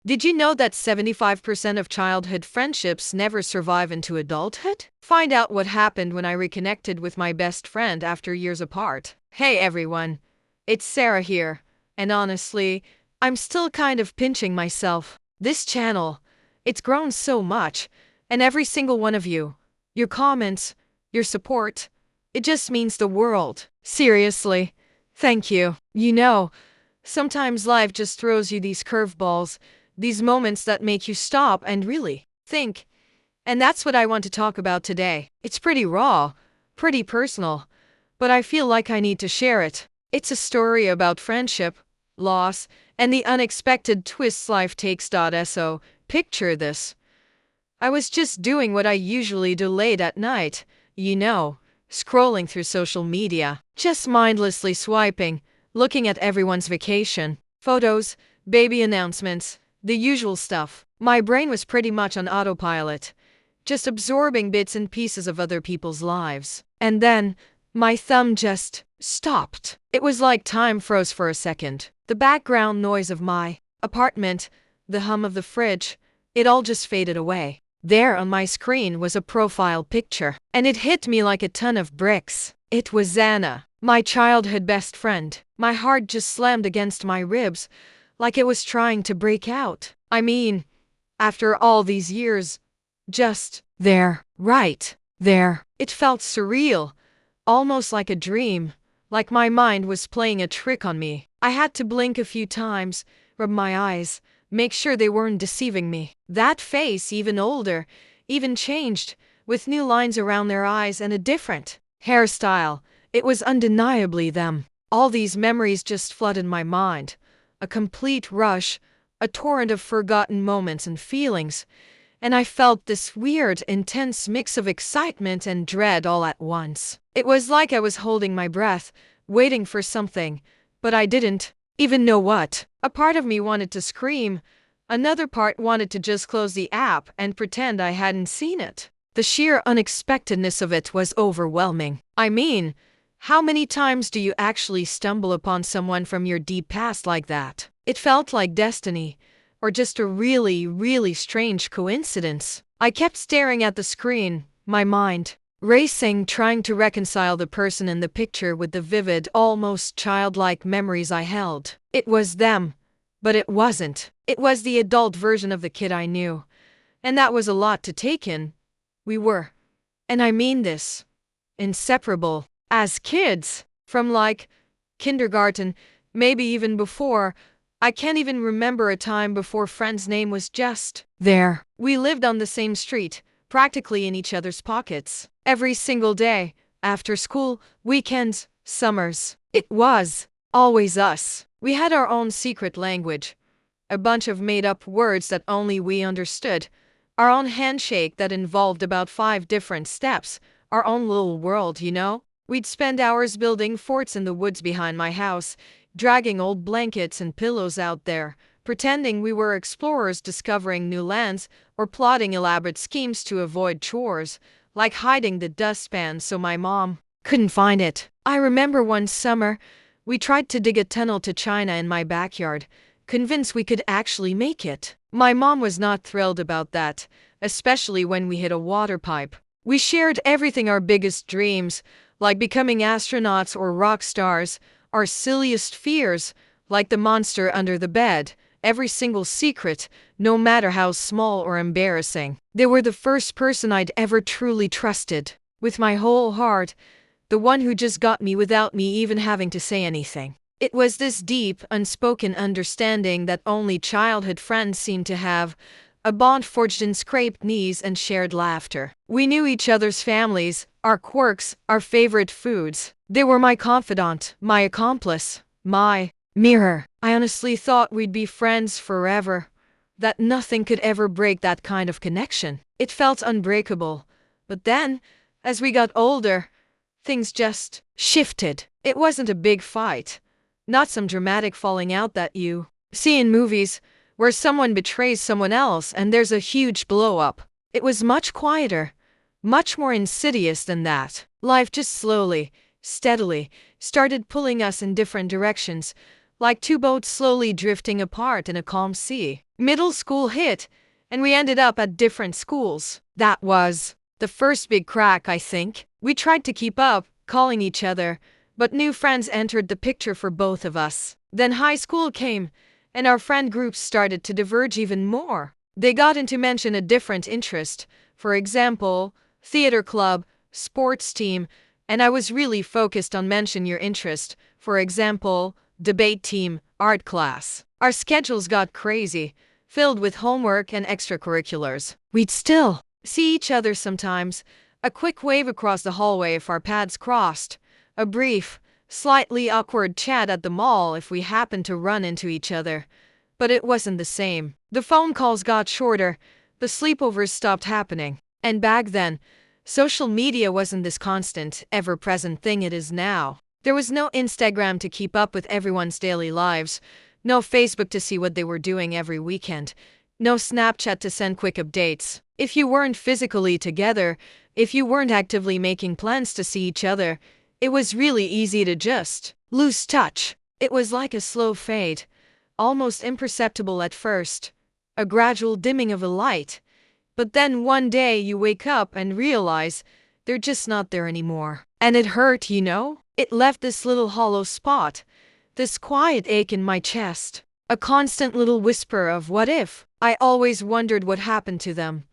Did you know that 75% of childhood friendships never survive into adulthood? Find out what happened when I reconnected with my best friend after years apart. Hey everyone, it's Sarah here, and honestly, I'm still kind of pinching myself. This channel, it's grown so much, and every single one of you, your comments, your support, it just means the world. Seriously, thank you. Sometimes life just throws you these curveballs, these moments that make you stop and really think. And that's what I want to talk about today. It's pretty raw, pretty personal, but I feel like I need to share it. It's a story about friendship, loss, and the unexpected twists life takes. So, picture this. I was just doing what I usually do late at night, scrolling through social media, just mindlessly swiping, looking at everyone's vacation, photos, baby announcements, the usual stuff. My brain was pretty much on autopilot, just absorbing bits and pieces of other people's lives. And then, my thumb just stopped. It was like time froze for a second. The background noise of my apartment, the hum of the fridge, it all just faded away. There on my screen was a profile picture, and it hit me like a ton of bricks. It was Anna, my childhood best friend. My heart just slammed against my ribs, like it was trying to break out. I mean, after all these years, just there, right there. It felt surreal, almost like a dream, like my mind was playing a trick on me. I had to blink a few times, rub my eyes, make sure they weren't deceiving me. That face, even older, even changed, with new lines around their eyes and a different hairstyle. It was undeniably them. All these memories just flooded my mind. A complete rush, a torrent of forgotten moments and feelings, and I felt this weird, intense mix of excitement and dread all at once. It was like I was holding my breath, waiting for something, but I didn't even know what. A part of me wanted to scream, another part wanted to just close the app and pretend I hadn't seen it. The sheer unexpectedness of it was overwhelming. I mean, how many times do you actually stumble upon someone from your deep past like that? It felt like destiny, or just a really, really strange coincidence. I kept staring at the screen, my mind racing, trying to reconcile the person in the picture with the vivid, almost childlike memories I held. It was them, but it wasn't. It was the adult version of the kid I knew, and that was a lot to take in. We were, and I mean this, inseparable. As kids, from like kindergarten, maybe even before, I can't even remember a time before friend's name was just there. We lived on the same street, practically in each other's pockets. Every single day, after school, weekends, summers. It was always us. We had our own secret language, a bunch of made-up words that only we understood, our own handshake that involved about 5 different steps, our own little world, We'd spend hours building forts in the woods behind my house, dragging old blankets and pillows out there, pretending we were explorers discovering new lands, or plotting elaborate schemes to avoid chores, like hiding the dustpan so my mom couldn't find it. I remember one summer, we tried to dig a tunnel to China in my backyard, convinced we could actually make it. My mom was not thrilled about that, especially when we hit a water pipe. We shared everything, our biggest dreams, like becoming astronauts or rock stars, our silliest fears, like the monster under the bed, every single secret, no matter how small or embarrassing. They were the first person I'd ever truly trusted, with my whole heart, the one who just got me without me even having to say anything. It was this deep, unspoken understanding that only childhood friends seem to have, a bond forged in scraped knees and shared laughter. We knew each other's families, our quirks, our favorite foods. They were my confidant, my accomplice, my mirror. I honestly thought we'd be friends forever, that nothing could ever break that kind of connection. It felt unbreakable. But then, as we got older, things just shifted. It wasn't a big fight, not some dramatic falling out that you see in movies, where someone betrays someone else and there's a huge blow-up. It was much quieter, much more insidious than that. Life just slowly, steadily, started pulling us in different directions, like 2 boats slowly drifting apart in a calm sea. Middle school hit, and we ended up at different schools. That was the first big crack, I think. We tried to keep up, calling each other, but new friends entered the picture for both of us. Then high school came, and our friend groups started to diverge even more. They got into mention a different interest, for example, theater club, sports team, and I was really focused on mention your interest, for example, debate team, art class. Our schedules got crazy, filled with homework and extracurriculars. We'd still see each other sometimes, a quick wave across the hallway if our paths crossed, a brief, slightly awkward chat at the mall if we happened to run into each other. But it wasn't the same. The phone calls got shorter, the sleepovers stopped happening. And back then, social media wasn't this constant, ever-present thing it is now. There was no Instagram to keep up with everyone's daily lives, no Facebook to see what they were doing every weekend, no Snapchat to send quick updates. If you weren't physically together, if you weren't actively making plans to see each other, it was really easy to just lose touch. It was like a slow fade, almost imperceptible at first, a gradual dimming of a light. But then one day you wake up and realize they're just not there anymore. And it hurt, you know? It left this little hollow spot, this quiet ache in my chest, a constant little whisper of what if. I always wondered what happened to them,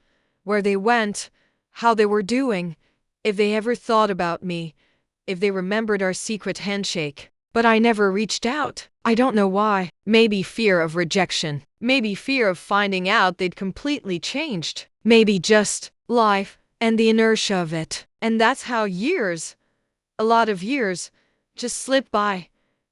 where they went, how they were doing, if they ever thought about me, if they remembered our secret handshake. But I never reached out. I don't know why. Maybe fear of rejection. Maybe fear of finding out they'd completely changed. Maybe just life and the inertia of it. And that's how years, a lot of years, just slipped by,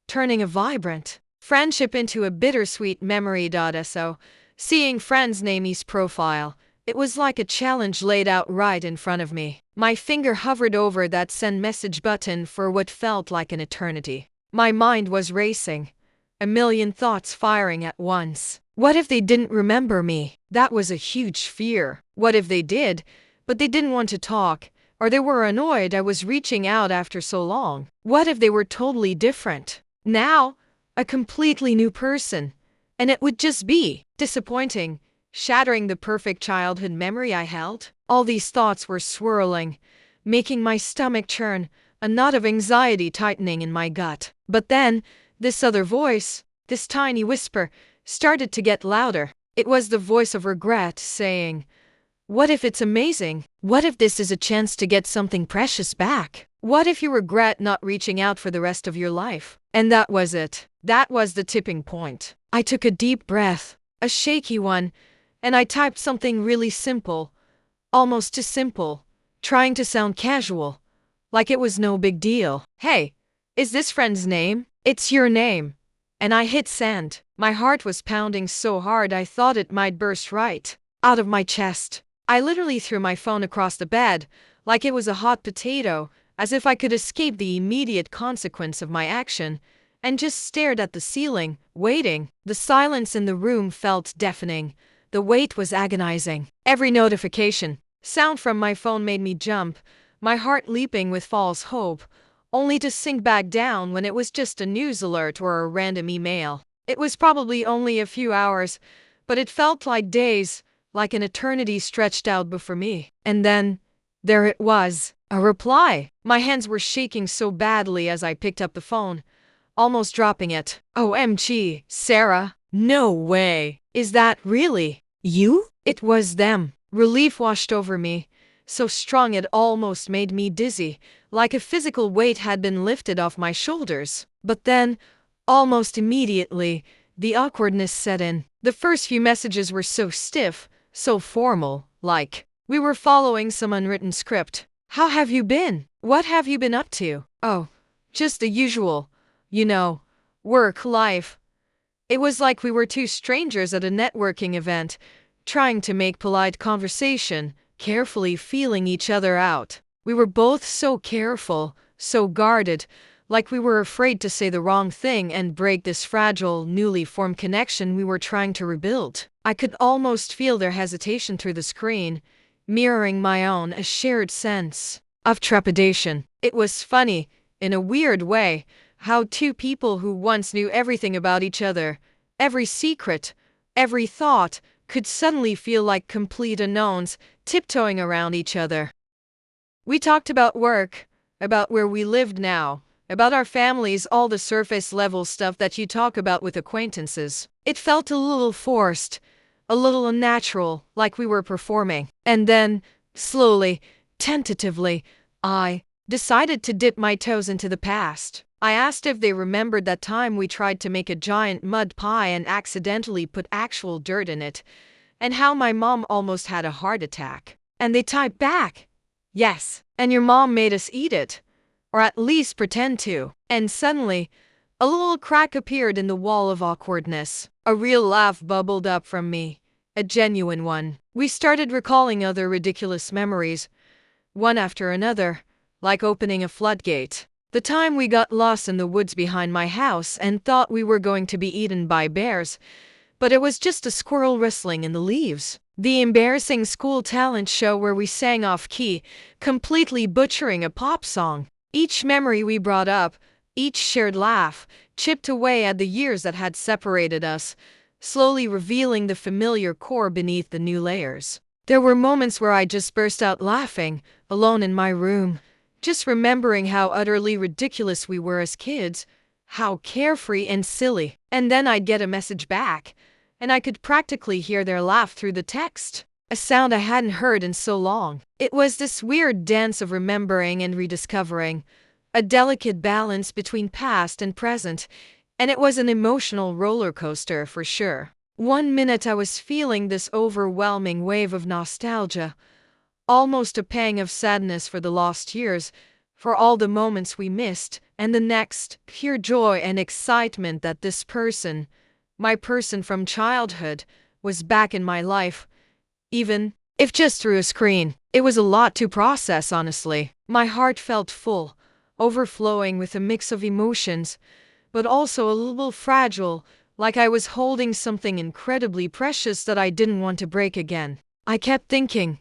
turning a vibrant friendship into a bittersweet memory. So, seeing friends' name's profile, it was like a challenge laid out right in front of me. My finger hovered over that send message button for what felt like an eternity. My mind was racing, a million thoughts firing at once. What if they didn't remember me? That was a huge fear. What if they did, but they didn't want to talk, or they were annoyed I was reaching out after so long? What if they were totally different? Now, a completely new person, and it would just be disappointing, shattering the perfect childhood memory I held? All these thoughts were swirling, making my stomach churn, a knot of anxiety tightening in my gut. But then, this other voice, this tiny whisper, started to get louder. It was the voice of regret saying, what if it's amazing? What if this is a chance to get something precious back? What if you regret not reaching out for the rest of your life? And that was it. That was the tipping point. I took a deep breath, a shaky one, and I typed something really simple, almost too simple, trying to sound casual, like it was no big deal. Hey, is this friend's name? It's your name. And I hit send. My heart was pounding so hard I thought it might burst right out of my chest. I literally threw my phone across the bed, like it was a hot potato, as if I could escape the immediate consequence of my action, and just stared at the ceiling, waiting. The silence in the room felt deafening. The wait was agonizing. Every notification, sound from my phone made me jump, my heart leaping with false hope, only to sink back down when it was just a news alert or a random email. It was probably only a few hours, but it felt like days, like an eternity stretched out before me. And then, there it was, a reply. My hands were shaking so badly as I picked up the phone, almost dropping it. OMG, Sarah, no way. Is that really you? It was them. Relief washed over me, so strong it almost made me dizzy, like a physical weight had been lifted off my shoulders. But then, almost immediately, the awkwardness set in. The first few messages were so stiff, so formal, like we were following some unwritten script. How have you been? What have you been up to? Oh, just the usual. You know, work, life. It was like we were two strangers at a networking event, trying to make polite conversation, carefully feeling each other out. We were both so careful, so guarded, like we were afraid to say the wrong thing and break this fragile, newly formed connection we were trying to rebuild. I could almost feel their hesitation through the screen, mirroring my own, a shared sense of trepidation. It was funny, in a weird way, how two people who once knew everything about each other, every secret, every thought could suddenly feel like complete unknowns tiptoeing around each other. We talked about work, about where we lived now, about our families, all the surface level stuff that you talk about with acquaintances. It felt a little forced, a little unnatural, like we were performing. And then, slowly, tentatively, I decided to dip my toes into the past. I asked if they remembered that time we tried to make a giant mud pie and accidentally put actual dirt in it, and how my mom almost had a heart attack. And they typed back, "Yes, and your mom made us eat it, or at least pretend to." And suddenly, a little crack appeared in the wall of awkwardness. A real laugh bubbled up from me, a genuine one. We started recalling other ridiculous memories, one after another, like opening a floodgate. The time we got lost in the woods behind my house and thought we were going to be eaten by bears, but it was just a squirrel rustling in the leaves. The embarrassing school talent show where we sang off key, completely butchering a pop song. Each memory we brought up, each shared laugh, chipped away at the years that had separated us, slowly revealing the familiar core beneath the new layers. There were moments where I just burst out laughing, alone in my room, just remembering how utterly ridiculous we were as kids, how carefree and silly. And then I'd get a message back, and I could practically hear their laugh through the text, a sound I hadn't heard in so long. It was this weird dance of remembering and rediscovering, a delicate balance between past and present, and it was an emotional roller coaster for sure. One minute I was feeling this overwhelming wave of nostalgia, almost a pang of sadness for the lost years, for all the moments we missed, and the next, pure joy and excitement that this person, my person from childhood, was back in my life, even if just through a screen. It was a lot to process, honestly. My heart felt full, overflowing with a mix of emotions, but also a little fragile, like I was holding something incredibly precious that I didn't want to break again. I kept thinking,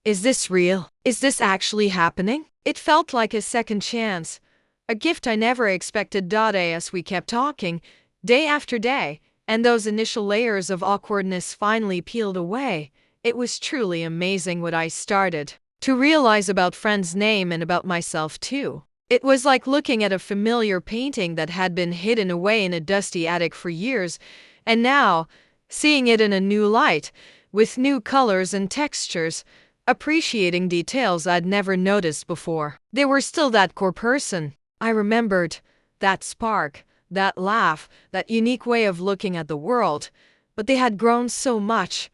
is this real? Is this actually happening? It felt like a second chance, a gift I never expected. As we kept talking, day after day, and those initial layers of awkwardness finally peeled away, it was truly amazing what I started to realize about friend's name and about myself too. It was like looking at a familiar painting that had been hidden away in a dusty attic for years, and now, seeing it in a new light, with new colors and textures, appreciating details I'd never noticed before. They were still that core person I remembered, that spark, that laugh, that unique way of looking at the world, but they had grown so much,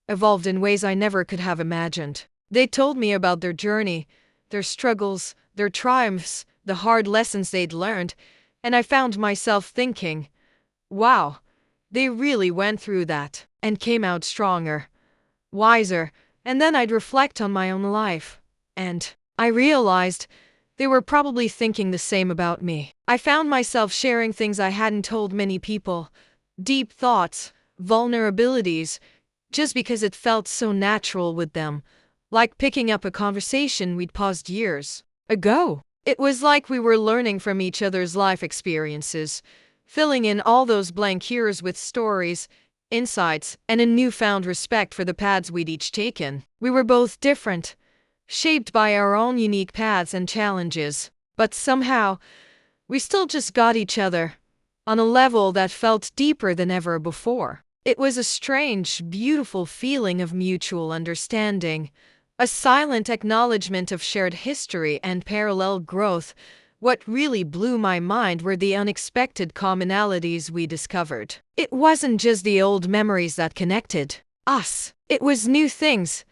evolved in ways I never could have imagined. They told me about their journey, their struggles, their triumphs, the hard lessons they'd learned, and I found myself thinking, wow, they really went through that and came out stronger, wiser. And then I'd reflect on my own life, and I realized they were probably thinking the same about me. I found myself sharing things I hadn't told many people, deep thoughts, vulnerabilities, just because it felt so natural with them, like picking up a conversation we'd paused years ago. It was like we were learning from each other's life experiences, filling in all those blank years with stories, insights, and a newfound respect for the paths we'd each taken. We were both different, shaped by our own unique paths and challenges, but somehow, we still just got each other, on a level that felt deeper than ever before. It was a strange, beautiful feeling of mutual understanding, a silent acknowledgement of shared history and parallel growth. What really blew my mind were the unexpected commonalities we discovered. It wasn't just the old memories that connected us. It was new things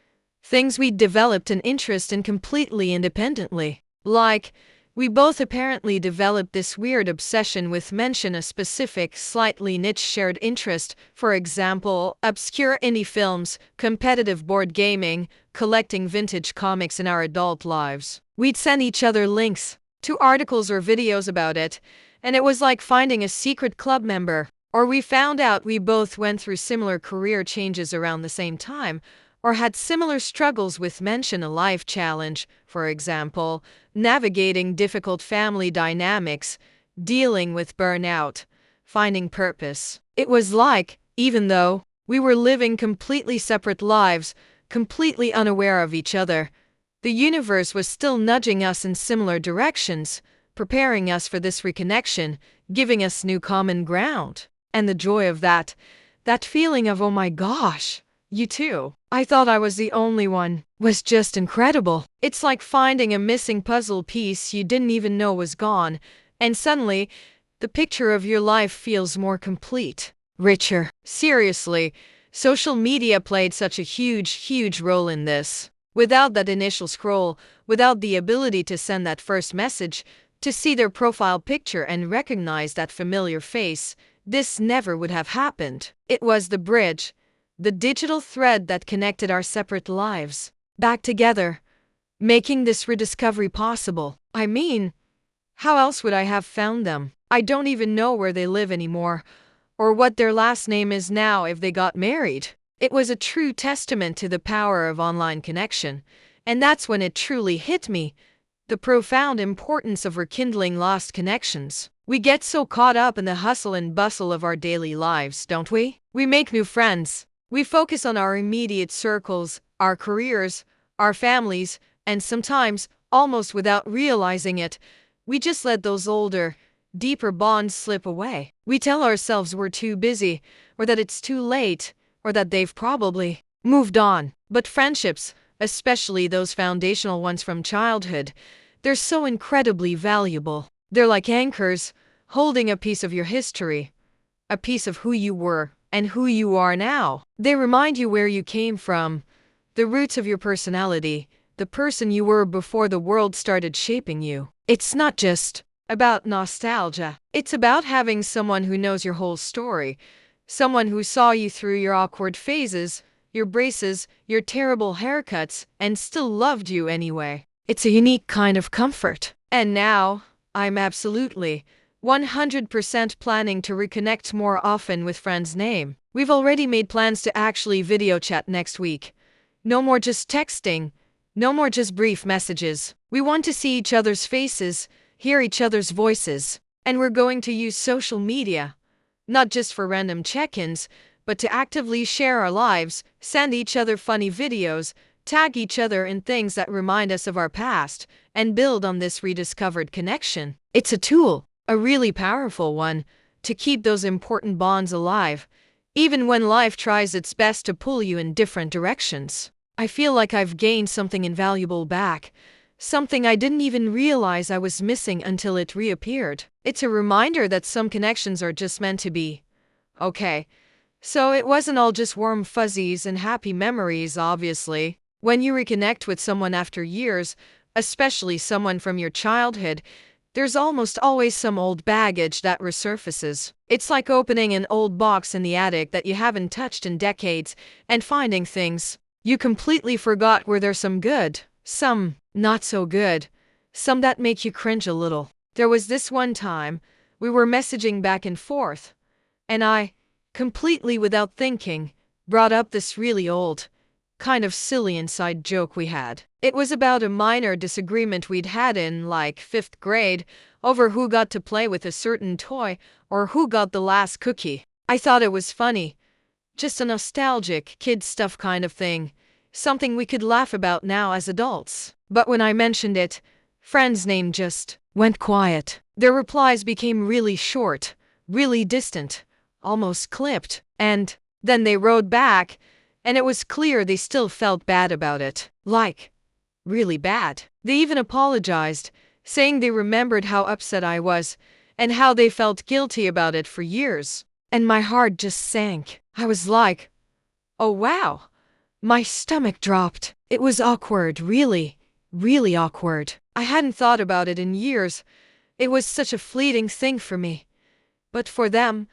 we'd developed an interest in completely independently. Like, we both apparently developed this weird obsession with a specific, slightly niche shared interest, for example, obscure indie films, competitive board gaming, collecting vintage comics in our adult lives. We'd send each other links to articles or videos about it, and it was like finding a secret club member. Or we found out we both went through similar career changes around the same time, or had similar struggles with a life challenge, for example, navigating difficult family dynamics, dealing with burnout, finding purpose. It was like, even though We were living completely separate lives, completely unaware of each other. The universe was still nudging us in similar directions, preparing us for this reconnection, giving us new common ground. And the joy of that feeling of, oh my gosh, you too. I thought I was the only one, was just incredible. It's like finding a missing puzzle piece you didn't even know was gone, and suddenly, the picture of your life feels more complete, richer. Seriously, social media played such a huge role in this. Without that initial scroll, without the ability to send that first message, to see their profile picture and recognize that familiar face, this never would have happened. It was the bridge, the digital thread that connected our separate lives back together, making this rediscovery possible. I mean, how else would I have found them? I don't even know where they live anymore, or what their last name is now if they got married. It was a true testament to the power of online connection, and that's when it truly hit me, the profound importance of rekindling lost connections. We get so caught up in the hustle and bustle of our daily lives, don't we? We make new friends. We focus on our immediate circles, our careers, our families, and sometimes, almost without realizing it, we just let those older, deeper bonds slip away. We tell ourselves we're too busy, or that it's too late, or that they've probably moved on. But friendships, especially those foundational ones from childhood, they're so incredibly valuable. They're like anchors, holding a piece of your history, a piece of who you were and who you are now. They remind you where you came from, the roots of your personality, the person you were before the world started shaping you. It's not just about nostalgia. It's about having someone who knows your whole story, someone who saw you through your awkward phases, your braces, your terrible haircuts, and still loved you anyway. It's a unique kind of comfort. And now, I'm absolutely 100% planning to reconnect more often with friends' name. We've already made plans to actually video chat next week. No more just texting. No more just brief messages. We want to see each other's faces, hear each other's voices. And we're going to use social media, not just for random check-ins, but to actively share our lives, send each other funny videos, tag each other in things that remind us of our past, and build on this rediscovered connection. It's a tool, a really powerful one, to keep those important bonds alive, even when life tries its best to pull you in different directions. I feel like I've gained something invaluable back, something I didn't even realize I was missing until it reappeared. It's a reminder that some connections are just meant to be. Okay, so it wasn't all just warm fuzzies and happy memories, obviously. When you reconnect with someone after years, especially someone from your childhood, there's almost always some old baggage that resurfaces. It's like opening an old box in the attic that you haven't touched in decades and finding things you completely forgot were there, some good, some not so good, some that make you cringe a little. There was this one time, we were messaging back and forth, and I, completely without thinking, brought up this really old, kind of silly inside joke we had. It was about a minor disagreement we'd had in, like, 5th grade, over who got to play with a certain toy or who got the last cookie. I thought it was funny. Just a nostalgic, kid stuff kind of thing. Something we could laugh about now as adults. But when I mentioned it, friends' name just went quiet. Their replies became really short, really distant, almost clipped. And then they wrote back, and it was clear they still felt bad about it. Like, really bad. They even apologized, saying they remembered how upset I was, and how they felt guilty about it for years. And my heart just sank. I was like, oh wow. My stomach dropped. It was awkward, really awkward. I hadn't thought about it in years. It was such a fleeting thing for me. But for them,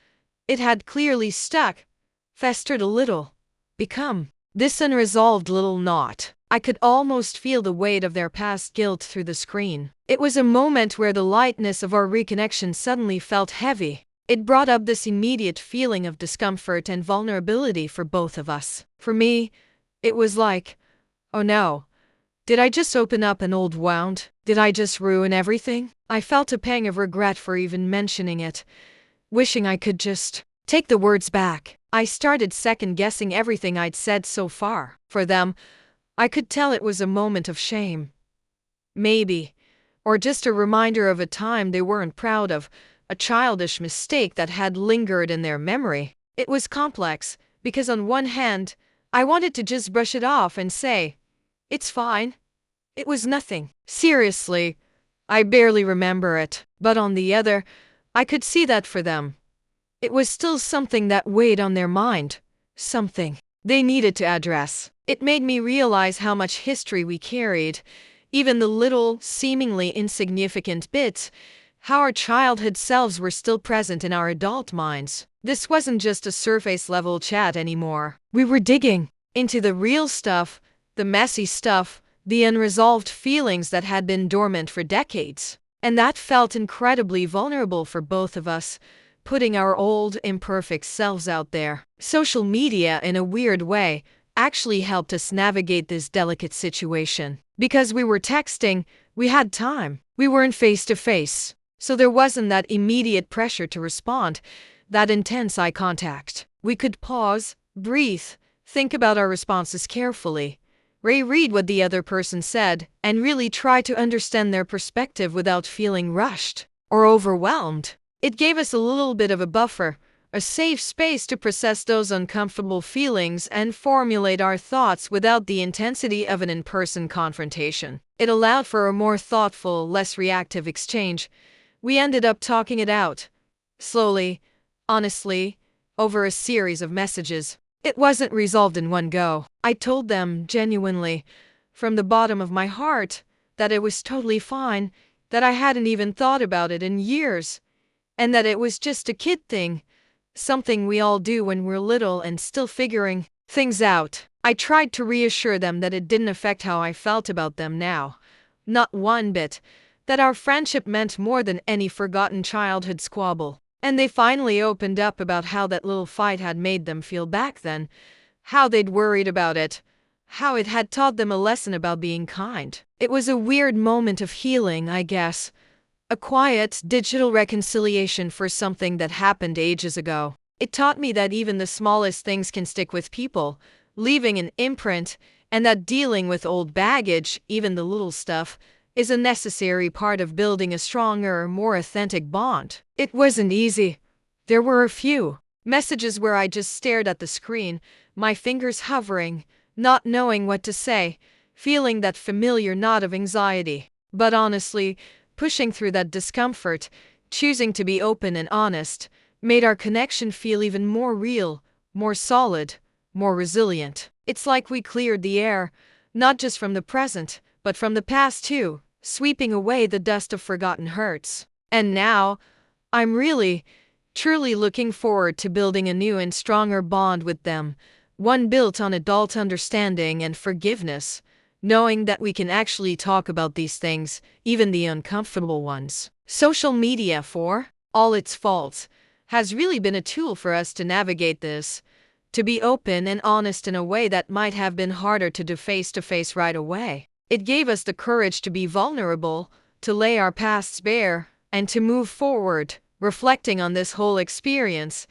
it had clearly stuck, festered a little, become this unresolved little knot. I could almost feel the weight of their past guilt through the screen. It was a moment where the lightness of our reconnection suddenly felt heavy. It brought up this immediate feeling of discomfort and vulnerability for both of us. For me, it was like, oh no, did I just open up an old wound? Did I just ruin everything? I felt a pang of regret for even mentioning it, wishing I could just take the words back. I started second-guessing everything I'd said so far. For them, I could tell it was a moment of shame. Maybe. Or just a reminder of a time they weren't proud of, a childish mistake that had lingered in their memory. It was complex, because on one hand, I wanted to just brush it off and say, it's fine. It was nothing. Seriously, I barely remember it. But on the other, I could see that for them, it was still something that weighed on their mind, something they needed to address. It made me realize how much history we carried, even the little, seemingly insignificant bits, how our childhood selves were still present in our adult minds. This wasn't just a surface-level chat anymore. We were digging into the real stuff, the messy stuff, the unresolved feelings that had been dormant for decades. And that felt incredibly vulnerable for both of us, putting our old, imperfect selves out there. Social media, in a weird way, actually helped us navigate this delicate situation. Because we were texting, we had time. We weren't face-to-face. So there wasn't that immediate pressure to respond, that intense eye contact. We could pause, breathe, think about our responses carefully, reread what the other person said, and really try to understand their perspective without feeling rushed or overwhelmed. It gave us a little bit of a buffer, a safe space to process those uncomfortable feelings and formulate our thoughts without the intensity of an in-person confrontation. It allowed for a more thoughtful, less reactive exchange. We ended up talking it out, slowly, honestly, over a series of messages. It wasn't resolved in one go. I told them, genuinely, from the bottom of my heart, that it was totally fine, that I hadn't even thought about it in years, and that it was just a kid thing, something we all do when we're little and still figuring things out. I tried to reassure them that it didn't affect how I felt about them now. Not one bit. That our friendship meant more than any forgotten childhood squabble. And they finally opened up about how that little fight had made them feel back then, how they'd worried about it, how it had taught them a lesson about being kind. It was a weird moment of healing, I guess. A quiet, digital reconciliation for something that happened ages ago. It taught me that even the smallest things can stick with people, leaving an imprint, and that dealing with old baggage, even the little stuff, is a necessary part of building a stronger, more authentic bond. It wasn't easy. There were a few messages where I just stared at the screen, my fingers hovering, not knowing what to say, feeling that familiar knot of anxiety. But honestly, pushing through that discomfort, choosing to be open and honest, made our connection feel even more real, more solid, more resilient. It's like we cleared the air, not just from the present, but from the past too, sweeping away the dust of forgotten hurts. And now, I'm really, truly looking forward to building a new and stronger bond with them, one built on adult understanding and forgiveness, knowing that we can actually talk about these things, even the uncomfortable ones. Social media, for all its faults, has really been a tool for us to navigate this, to be open and honest in a way that might have been harder to do face-to-face right away. It gave us the courage to be vulnerable, to lay our pasts bare, and to move forward, reflecting on this whole experience.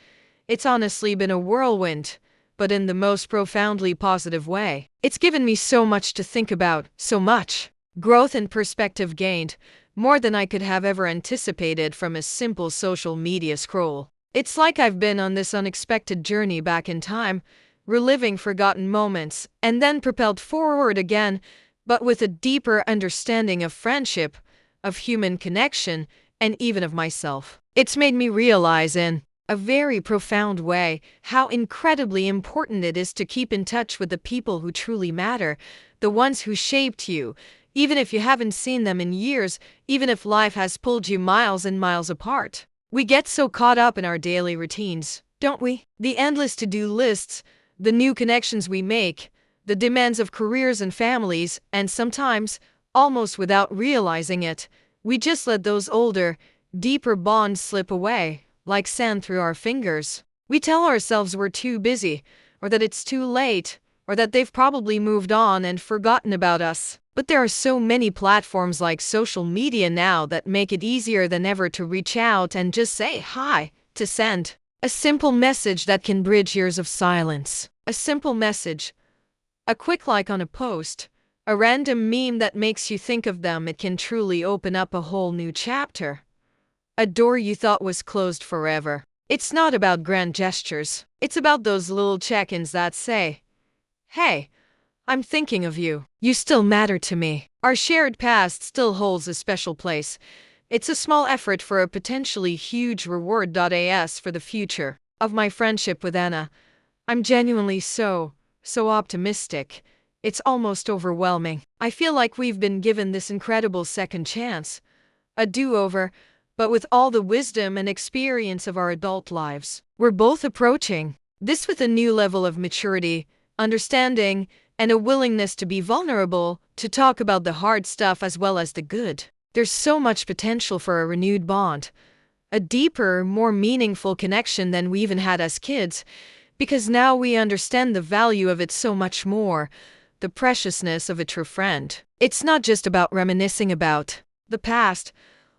It's honestly been a whirlwind, but in the most profoundly positive way. It's given me so much to think about, so much growth and perspective gained, more than I could have ever anticipated from a simple social media scroll. It's like I've been on this unexpected journey back in time, reliving forgotten moments, and then propelled forward again, but with a deeper understanding of friendship, of human connection, and even of myself. It's made me realize in a very profound way how incredibly important it is to keep in touch with the people who truly matter, the ones who shaped you, even if you haven't seen them in years, even if life has pulled you miles and miles apart. We get so caught up in our daily routines, don't we? The endless to-do lists, the new connections we make, the demands of careers and families, and sometimes, almost without realizing it, we just let those older, deeper bonds slip away, like sand through our fingers. We tell ourselves we're too busy, or that it's too late, or that they've probably moved on and forgotten about us. But there are so many platforms like social media now that make it easier than ever to reach out and just say hi, to send A simple message that can bridge years of silence. A simple message. A quick like on a post. A random meme that makes you think of them. It can truly open up a whole new chapter. A door you thought was closed forever. It's not about grand gestures. It's about those little check-ins that say, "Hey, I'm thinking of you. You still matter to me." Our shared past still holds a special place. It's a small effort for a potentially huge reward. As for the future of my friendship with Anna, I'm genuinely so optimistic. It's almost overwhelming. I feel like we've been given this incredible second chance, a do-over, but with all the wisdom and experience of our adult lives. We're both approaching this with a new level of maturity, understanding, and a willingness to be vulnerable, to talk about the hard stuff as well as the good. There's so much potential for a renewed bond, a deeper, more meaningful connection than we even had as kids, because now we understand the value of it so much more, the preciousness of a true friend. It's not just about reminiscing about the past,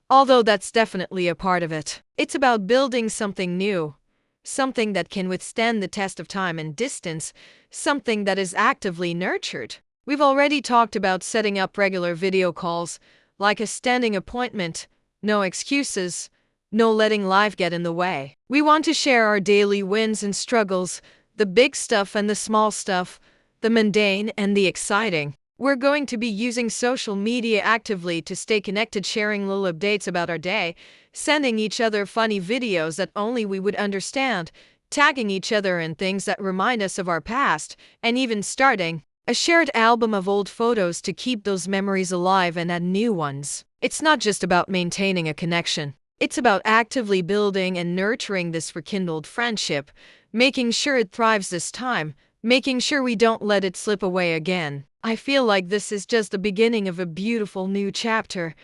although that's definitely a part of it. It's about building something new, something that can withstand the test of time and distance, something that is actively nurtured. We've already talked about setting up regular video calls, like a standing appointment, no excuses, no letting life get in the way. We want to share our daily wins and struggles, the big stuff and the small stuff, the mundane and the exciting. We're going to be using social media actively to stay connected, sharing little updates about our day, sending each other funny videos that only we would understand, tagging each other in things that remind us of our past, and even starting a shared album of old photos to keep those memories alive and add new ones. It's not just about maintaining a connection. It's about actively building and nurturing this rekindled friendship, making sure it thrives this time, making sure we don't let it slip away again. I feel like this is just the beginning of a beautiful new chapter,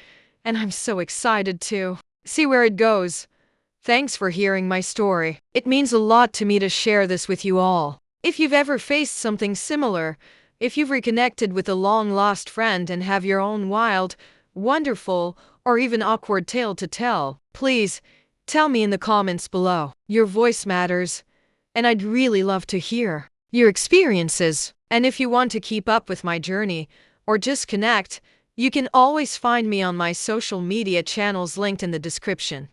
and I'm so excited to see where it goes. Thanks for hearing my story. It means a lot to me to share this with you all. If you've ever faced something similar, if you've reconnected with a long-lost friend and have your own wild, wonderful, or even awkward tale to tell, please tell me in the comments below. Your voice matters, and I'd really love to hear your experiences. And if you want to keep up with my journey, or just connect, you can always find me on my social media channels linked in the description.